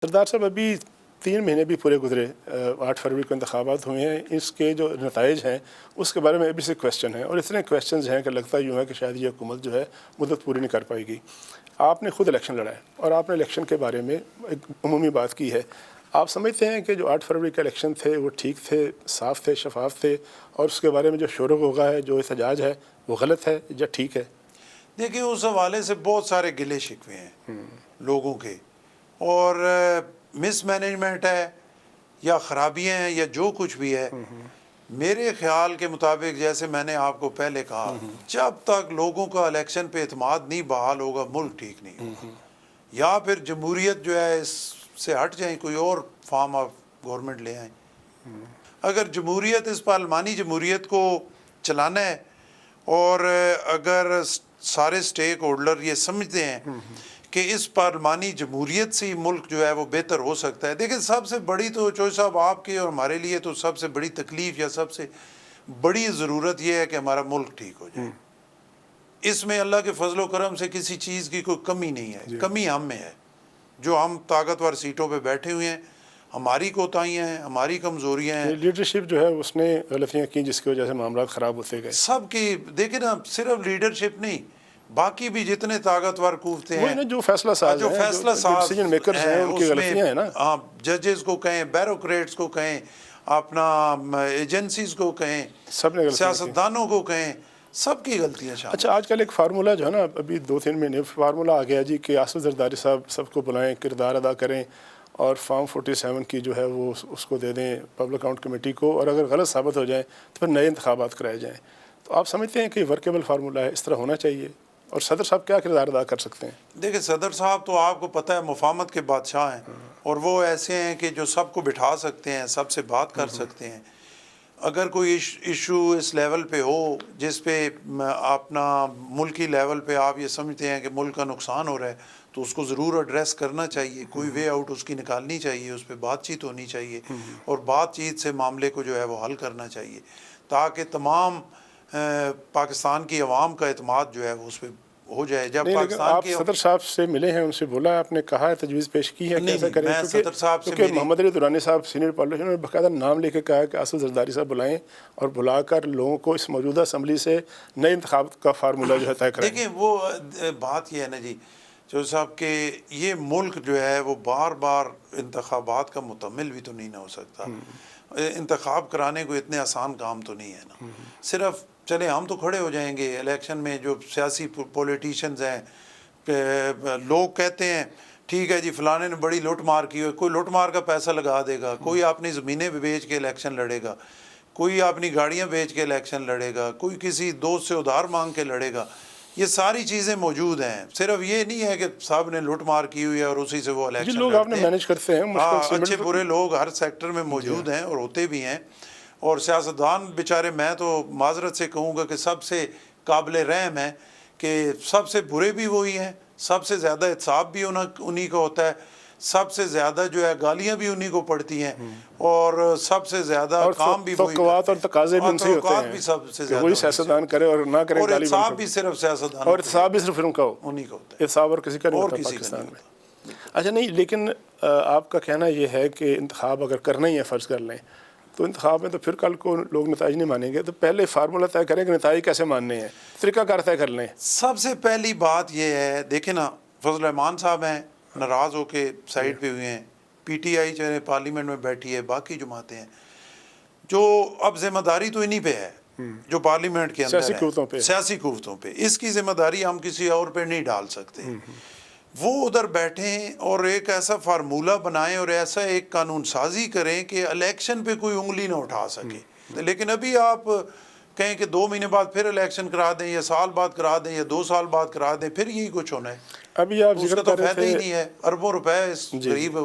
सरदार साहब अभी 3 महीने भी पूरे गुजरे, 8 फरवरी को इंतखाबात हुए हैं। इसके जो नताइज हैं उसके बारे में अभी से क्वेश्चन हैं और इतने क्वेश्चंस हैं कि लगता यूँ है कि शायद ये हुकूमत जो है मुद्दत पूरी नहीं कर पाएगी। आपने खुद इलेक्शन लड़ा है और आपने इलेक्शन के बारे में एक अमूमी बात की है। आप समझते हैं कि जो 8 फरवरी के इलेक्शन थे वो ठीक थे, साफ़ थे, शफाफ थे, और उसके बारे में जो शोर होगा है, जो एहतजाज है, वो गलत है या ठीक है? देखिए, उस हवाले से बहुत सारे गिले शिकवे हैं लोगों के, और मिस मैनेजमेंट है या ख़राबियाँ हैं या जो कुछ भी है, मेरे ख्याल के मुताबिक, जैसे मैंने आपको पहले कहा, जब तक लोगों का इलेक्शन पे एतमाद नहीं बहाल होगा, मुल्क ठीक नहीं होगा। या फिर जमहूरियत जो है इससे हट जाए, कोई और फॉर्म ऑफ गवर्नमेंट ले आए। अगर जमहूरियत, इस पार्लिमानी जमहूरियत को चलाना है, और अगर सारे स्टेक होल्डर ये समझते हैं कि इस पार्लिमानी जमहूरियत से ही मुल्क जो है वो बेहतर हो सकता है। देखिए, सबसे बड़ी तो चौधरी साहब आपके और हमारे लिए तो सबसे बड़ी तकलीफ़ या सबसे बड़ी ज़रूरत ये है कि हमारा मुल्क ठीक हो जाए। इसमें अल्लाह के फजलो करम से किसी चीज़ की कोई कमी नहीं है, कमी हम में है। जो हम ताकतवर सीटों पे बैठे हुए हैं, हमारी कोताहियाँ हैं, हमारी कमज़ोरियाँ हैं। लीडरशिप जो है उसने गलतियाँ की जिसकी वजह से मामला ख़राब होते गए। सबकी देखिए ना, सिर्फ लीडरशिप नहीं, बाकी भी जितने ताकतवर कूफते हैं, जो फैसला साज जो फैसला साज डिसीजन मेकर्स हैं, उनकी गलतियां हैं ना। हाँ, जजेस को कहें, ब्यूरोक्रेट्स को कहें, अपना एजेंसीज को कहें, सबने सियासतदानों को कहें, सबकी गलतियां शामिल। अच्छा, आजकल एक फार्मूला जो है ना, अभी 2-3 महीने फार्मूला आ गया जी कि आसिफ जरदारी साहब सबको बुलाएं, किरदार अदा करें और फॉर्म 47 की जो है वो उसको दे दें पब्लिक अकाउंट कमेटी को, और अगर गलत साबित हो जाए तो फिर नए इंतखाबात कराए जाएँ। तो आप समझते हैं कि वर्केबल फार्मूला है, इस तरह होना चाहिए? और सदर साहब क्या किरदार अदा कर सकते हैं? देखिए, सदर साहब तो आपको पता है मुफाहमत के बादशाह हैं, और वो ऐसे हैं कि जो सबको बिठा सकते हैं, सबसे बात कर सकते हैं। अगर कोई इशू इस लेवल पे हो जिस पे अपना मुल्की लेवल पे आप ये समझते हैं कि मुल्क का नुकसान हो रहा है, तो उसको ज़रूर एड्रेस करना चाहिए। कोई वे आउट उसकी निकालनी चाहिए, उस पर बातचीत होनी चाहिए, और बातचीत से मामले को जो है वो हल करना चाहिए, ताकि तमाम पाकिस्तान की अवाम का एतमाद जो है वो उस पर हो जाए। जब पाकिस्तान आप सदर साहब से मिले हैं, उनसे बोला, आपने कहा है, तजवीज़ पेश की है कैसे करें? मैं सदर साहब से क्योंकि मोहम्मद अली दुरानी साहब सीनियर पॉलिटिशियन ने बाकायदा नाम लेके कहा है कि आसिफ जरदारी साहब बुलाएं और बुलाकर लोगों को इस मौजूदा असम्बली से नए इंतखाब का फार्मूला जो है तय करें। देखिए, वो बात ये है ना जी चौधरी साहब के, ये मुल्क जो है वो बार बार इंतखाबात का मुतमिल भी तो नहीं ना हो सकता। इंतखाब कराने को इतने आसान काम तो नहीं है ना। सिर्फ चले हम तो खड़े हो जाएंगे इलेक्शन में, जो सियासी पॉलिटिशियंस हैं, लोग कहते हैं ठीक है जी फलाने ने बड़ी लूट मार की हो, कोई लूट मार का पैसा लगा देगा, कोई अपनी ज़मीनें बेच के इलेक्शन लड़ेगा, कोई अपनी गाड़ियाँ बेच के इलेक्शन लड़ेगा, कोई किसी दोस्त से उधार मांग के लड़ेगा। ये सारी चीज़ें मौजूद हैं। सिर्फ ये नहीं है कि साहब ने लूट मार की हुई है और उसी से वो इलेक्शन लोग आपने मैनेज करते हैं। हाँ, अच्छे बुरे लोग हर सेक्टर में मौजूद हैं और होते भी हैं। और सियासतदान बेचारे, मैं तो माजरत से कहूँगा कि सबसे काबिल रहम है कि सबसे बुरे भी वही हैं, सबसे ज़्यादा एहतसाब भी उन्हीं का होता है, सबसे ज़्यादा जो है गालियाँ भी उन्हीं को पड़ती हैं, और सबसे ज़्यादा काम भी वही, और तकाज़े भी उनसे होते हैं, भी सबसे ज़्यादा वही सियासतदान करे और ना करे, और एहतसाब भी सिर्फ सियासतदान, और एहतसाब भी सिर्फ उनका हो, उन्हीं का होता है। एहतसाब और किसी का नहीं और होता किसी पाकिस्तान में। अच्छा, नहीं, लेकिन आपका कहना ये है कि इंतखाब अगर करना ही है, फ़र्ज़ कर लें, तो इंतखाब में तो फिर कल को लोग नताइज नहीं मानेंगे, तो पहले फार्मूला तय करें कि नताइज कैसे मानने हैं, तरीक़ाकार तय कर लें। सबसे पहली बात ये है, देखें ना, फजल रहमान साहब हैं, नाराज़ होके साइड पे हुए हैं, PTI चाहे पार्लियामेंट में बैठी है, बाकी जमातें हैं, जो अब जिम्मेदारी तो इन्हीं पे है, जो पार्लियामेंट के अंदर सियासी कुव्वतों पे, इसकी जिम्मेदारी हम किसी और पे नहीं डाल सकते। वो उधर बैठें और एक ऐसा फार्मूला बनाएं और ऐसा एक कानून साजी करें कि इलेक्शन पे कोई उंगली ना उठा सके। लेकिन अभी आप कहें कि 2 महीने बाद फिर इलेक्शन करा दें, या साल बाद करा दें, या 2 साल बाद करा दें, फिर यही कुछ होना है। अभी आप उसका तो फायदा ही नहीं है, अरबों रुपए इस गरीब